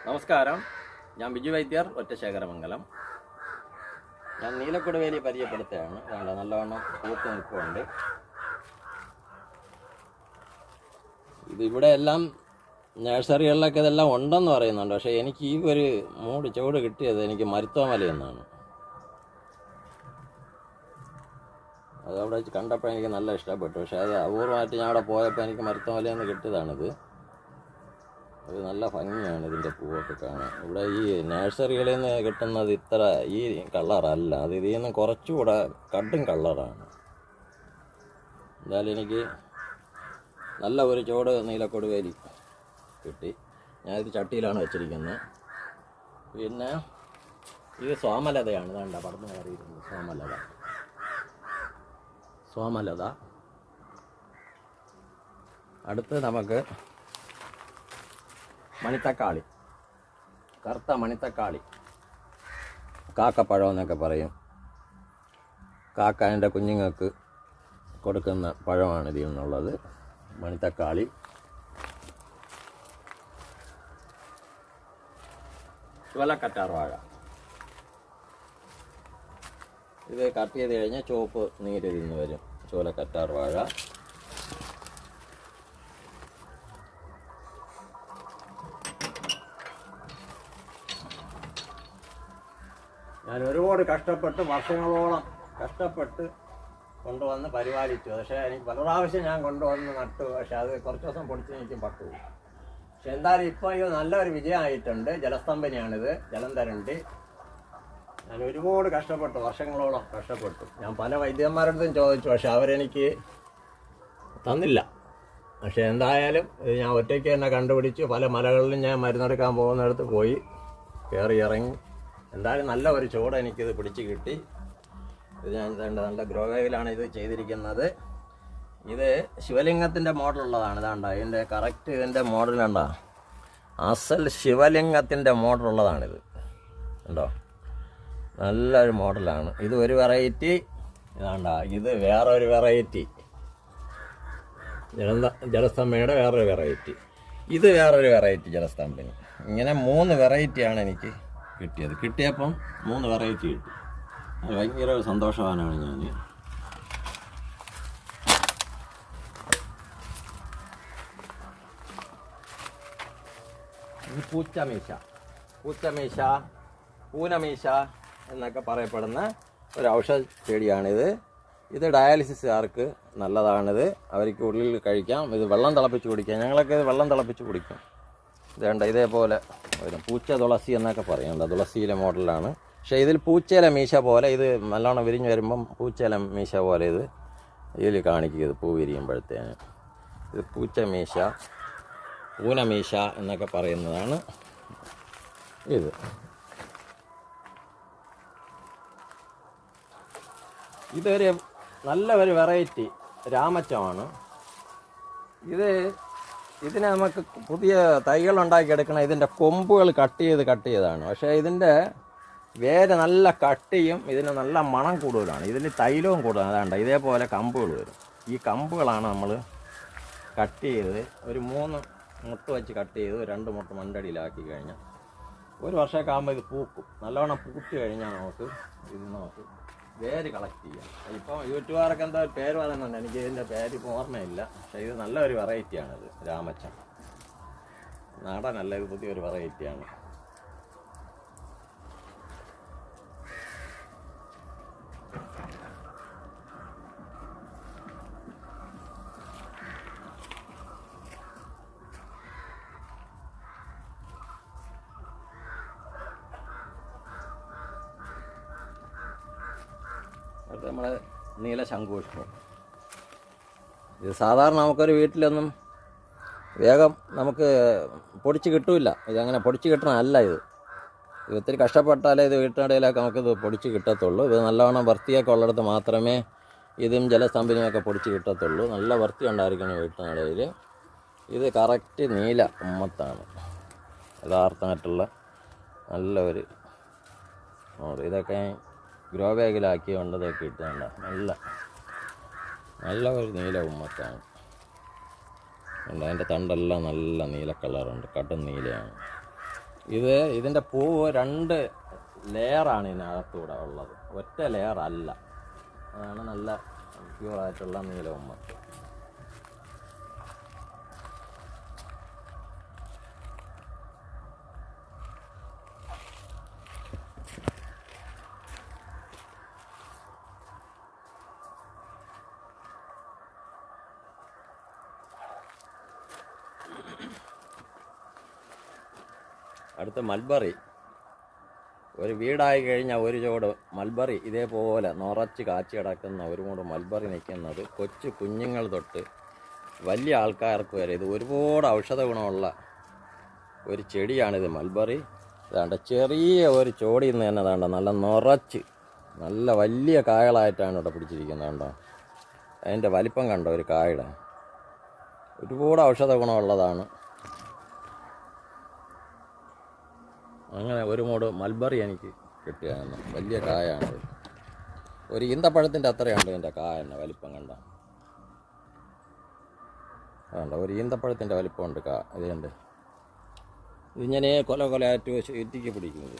നമസ്കാരം, ഞാൻ ബിജു വൈദ്യർ, ഒറ്റശേഖരമംഗലം. ഞാൻ നീലക്കൊടുവേലി പരിചയപ്പെടുത്തുകയാണ്. അതുകൊണ്ട് നല്ലവണ്ണം പൂത്ത് നിൽപ്പുണ്ട്. ഇതിവിടെ എല്ലാം നഴ്സറികളിലൊക്കെ ഇതെല്ലാം ഉണ്ടെന്ന് പറയുന്നുണ്ട്. പക്ഷേ എനിക്ക് ഈ ഒരു ചുവട് കിട്ടിയത് എനിക്ക് മരുത്തോമല എന്നാണ്. അത് അവിടെ കണ്ടപ്പോൾ എനിക്ക് നല്ല ഇഷ്ടപ്പെട്ടു. പക്ഷേ അത് അപൂർവമായിട്ട് ഞാൻ അവിടെ പോയപ്പോൾ എനിക്ക് മരുത്തോമലയെന്ന് കിട്ടിയതാണിത്. അത് നല്ല ഭംഗിയാണ് ഇതിൻ്റെ പൂവൊക്കെ കാണാൻ. ഇവിടെ ഈ നഴ്സറികളിൽ നിന്ന് കിട്ടുന്നത് ഇത്ര ഈ കളറല്ല, അത് ഇതിൽ നിന്ന് കുറച്ചുകൂടെ കടും കളറാണ്. എന്തായാലും എനിക്ക് നല്ല ഒരു ചുവട് നീലക്കൊടുവേലി കിട്ടി. ഞാനിത് ചട്ടിയിലാണ് വെച്ചിരിക്കുന്നത്. പിന്നെ ഇത് സോമലതയാണ്. ഇതാണ്ട പടർന്ന് കയറിയിരിക്കുന്നത് സോമലത. അടുത്ത് നമുക്ക് മണിത്തക്കാളി, കറുത്ത മണിത്തക്കാളി, കാക്കപ്പഴം എന്നൊക്കെ പറയും. കാക്കാൻ്റെ കുഞ്ഞുങ്ങൾക്ക് കൊടുക്കുന്ന പഴമാണ് ഇതിൽ നിന്നുള്ളത്. മണിത്തക്കാളി. ചുവലക്കറ്റാർ വാഴ. ഇത് കട്ട് ചെയ്ത് കഴിഞ്ഞാൽ ചുവപ്പ് നീര് ഇതിൽ നിന്ന് വരും. ചുവലക്കറ്റാർ വാഴ. ഞാൻ ഒരുപാട് വർഷങ്ങളോളം കഷ്ടപ്പെട്ട് കൊണ്ടുവന്ന് പരിപാലിച്ചു. പക്ഷേ എനിക്ക് പല പ്രാവശ്യം ഞാൻ കൊണ്ടുവന്ന് നട്ടു. പക്ഷേ അത് കുറച്ച് ദിവസം പൊടിച്ച് എനിക്ക് പട്ടു. പക്ഷെ എന്തായാലും ഇപ്പോൾ ഇത് നല്ലൊരു വിജയമായിട്ടുണ്ട്. ജലസ്തംഭനിയാണിത്, ജലന്ധരണ്ടി. ഞാൻ ഒരുപാട് വർഷങ്ങളോളം കഷ്ടപ്പെട്ടു. ഞാൻ പല വൈദ്യന്മാരുടെ ചോദിച്ചു, പക്ഷെ അവരെനിക്ക് തന്നില്ല. പക്ഷെ എന്തായാലും ഇത് ഞാൻ ഒറ്റയ്ക്ക് തന്നെ കണ്ടുപിടിച്ചു. പല മലകളിലും ഞാൻ മരുന്നെടുക്കാൻ പോകുന്നിടത്ത് പോയി കയറി ഇറങ്ങി. എന്തായാലും നല്ല ഒരു ചുവട് എനിക്കിത് പിടിച്ച് കിട്ടി. ഇത് ഞാൻ നല്ല ഗ്രോവേയിലാണ് ഇത് ചെയ്തിരിക്കുന്നത്. ഇത് ശിവലിംഗത്തിൻ്റെ മോഡലുള്ളതാണ്. ഇതാണ്ട ഇതിൻ്റെ കറക്റ്റ് ഇതിൻ്റെ മോഡൽ കണ്ട അസൽ ശിവലിംഗത്തിൻ്റെ മോഡലുള്ളതാണിത്. ഉണ്ടോ? നല്ലൊരു മോഡലാണ്. ഇത് ഒരു വെറൈറ്റി. ഇതാണ്ട ഇത് വേറൊരു വെറൈറ്റി. ജലസ്തംഭനിയുടെ വേറൊരു വെറൈറ്റി. ഇത് വേറൊരു വെറൈറ്റി ജലസ്തംഭനി. ഇങ്ങനെ 3 വെറൈറ്റിയാണ് എനിക്ക് കിട്ടിയപ്പം 3 വെറൈറ്റി കിട്ടി. അത് ഭയങ്കര സന്തോഷവാനാണ് ഞാൻ. ഇത് പൂനമീശ എന്നൊക്കെ പറയപ്പെടുന്ന ഒരു ഔഷധ ചെടിയാണിത്. ഇത് ഡയാലിസിസുകാർക്ക് നല്ലതാണിത്. അവർക്ക് ഉള്ളിൽ കഴിക്കാം. ഇത് വെള്ളം തിളപ്പിച്ച് കുടിക്കാം. ഞങ്ങളൊക്കെ ഇത് വെള്ളം തിളപ്പിച്ച് കുടിക്കും. ഇതേണ്ട ഇതേപോലെ വരും. പൂച്ച തുളസി എന്നൊക്കെ പറയണ്ട. തുളസിയിലെ മോഡലാണ്. പക്ഷേ ഇതിൽ പൂച്ചയിലെ മീശ പോലെ ഇത് നല്ലോണം വിരിഞ്ഞ് വരുമ്പം പൂച്ചയിലെ മീശ പോലെ ഇതിൽ കാണിക്കുക. ഇത് പൂ വിരിയുമ്പോഴത്തേന് ഇത് പൂനമീശ എന്നൊക്കെ പറയുന്നതാണ് ഇത്. ഇതൊരു നല്ല ഒരു വെറൈറ്റി രാമച്ചമാണ്. ഇതിനെ നമുക്ക് പുതിയ തൈകൾ ഉണ്ടാക്കിയെടുക്കണം. ഇതിൻ്റെ കൊമ്പുകൾ കട്ട് ചെയ്തതാണ്. പക്ഷേ ഇതിൻ്റെ വേര് നല്ല കട്ടിയും ഇതിന് നല്ല മണം കൂടുതലാണ്. ഇതിന് തൈലവും കൂടുതലാണ്. അതാണ്ട് ഇതേപോലെ കമ്പുകൾ വരും. ഈ കമ്പുകളാണ് നമ്മൾ കട്ട് ചെയ്ത് ഒരു 3 മുട്ട് വെച്ച് കട്ട് ചെയ്ത് 2 മുട്ട് മണ്ടടിയിലാക്കി കഴിഞ്ഞാൽ 1 വർഷമൊക്കെ ആകുമ്പോൾ ഇത് പൂക്കും. നല്ലവണ്ണം പൂത്ത് കഴിഞ്ഞാൽ നമുക്ക് വേര് കളക്ട് ചെയ്യാം. ഇപ്പോൾ യൂട്യൂബുകാരൊക്കെ എന്താ പേര് പറയുന്നുണ്ട്. എനിക്ക് ഇതിൻ്റെ പേര് ഇപ്പോൾ ഓർമ്മയില്ല. പക്ഷേ ഇത് നല്ലൊരു വെറൈറ്റിയാണിത്. രാമച്ചം നാടനല്ല, ഇത് പുതിയൊരു വെറൈറ്റിയാണ്. അടുത്ത നമ്മളെ നീലശംഖുപുഷ്പം. ഇത് സാധാരണ നമുക്കൊരു വീട്ടിലൊന്നും വേഗം നമുക്ക് പൊടിച്ച് കിട്ടില്ല. ഇതങ്ങനെ പൊടിച്ച് കിട്ടണമല്ല. ഇത് ഒത്തിരി കഷ്ടപ്പെട്ടാലേ ഇത് വീട്ടിനിടയിലൊക്കെ നമുക്കിത് പൊടിച്ച് കിട്ടത്തുള്ളൂ. ഇത് നല്ലവണ്ണം വൃത്തിയൊക്കെ ഉള്ളിടത്ത് മാത്രമേ ഇതും ജലസ്തംഭനിയൊക്കെ പൊടിച്ച് കിട്ടത്തുള്ളൂ. നല്ല വൃത്തി ഉണ്ടായിരിക്കണം വീട്ടിനിടയിൽ. ഇത് കറക്റ്റ് നീല ഉമ്മത്താണ്. യഥാർത്ഥമായിട്ടുള്ള നല്ലൊരു ഇതൊക്കെ ഗ്രോ ബാഗിലാക്കി കൊണ്ടതൊക്കെ ഇട്ടുണ്ട നല്ല ഒരു നീല ഉമ്മത്താണ്. അതിൻ്റെ തണ്ടെല്ലാം നല്ല നീല കളറുണ്ട്. കടും നീലയാണ്. ഇതിൻ്റെ പൂവ് 2 ലെയറാണ് ഇതിനകത്തൂടെ ഉള്ളത്, ഒറ്റ ലെയർ അല്ല. അതാണ് നല്ല പ്യൂറായിട്ടുള്ള നീലകുമ്മത്ത്. അടുത്ത മൽബറി. ഒരു വീടായി കഴിഞ്ഞാൽ ഒരു ചോട് മൽബറി ഇതേപോലെ നിറച്ച് കാച്ചി കിടക്കുന്ന ഒരു മൂട് മൽബറി നിൽക്കുന്നത് കൊച്ചു കുഞ്ഞുങ്ങൾ തൊട്ട് വലിയ ആൾക്കാർക്ക് വരെ ഇത് ഒരുപാട് ഔഷധ ഗുണമുള്ള ഒരു ചെടിയാണിത് മൽബറി. ഇതാണ്ട് ചെറിയ ഒരു ചോടിയിൽ നിന്ന് തന്നെ അതാണ്ട് നല്ല നിറച്ച് നല്ല വലിയ കായകളായിട്ടാണ് ഇവിടെ പിടിച്ചിരിക്കുന്നത്. കണ്ടോ അതിൻ്റെ വലിപ്പം കണ്ടോ ഒരു കായുടെ. ഒരുപാട് ഔഷധ ഗുണമുള്ളതാണ്. അങ്ങനെ ഒരു മൂട് മൽബറി എനിക്ക് കിട്ടുകയാണ്. വലിയ കായാണത്. ഒരു ഈന്തപ്പഴത്തിൻ്റെ അത്രയുണ്ട് ഇതിൻ്റെ കായ തന്നെ വലിപ്പം. കണ്ടോ ഒരു ഈന്തപ്പഴത്തിൻ്റെ വലിപ്പമുണ്ട് ഇതിൻ്റെ. ഇതിങ്ങനെ കൊലയായിട്ട് എത്തിക്ക് പിടിക്കുന്നത്.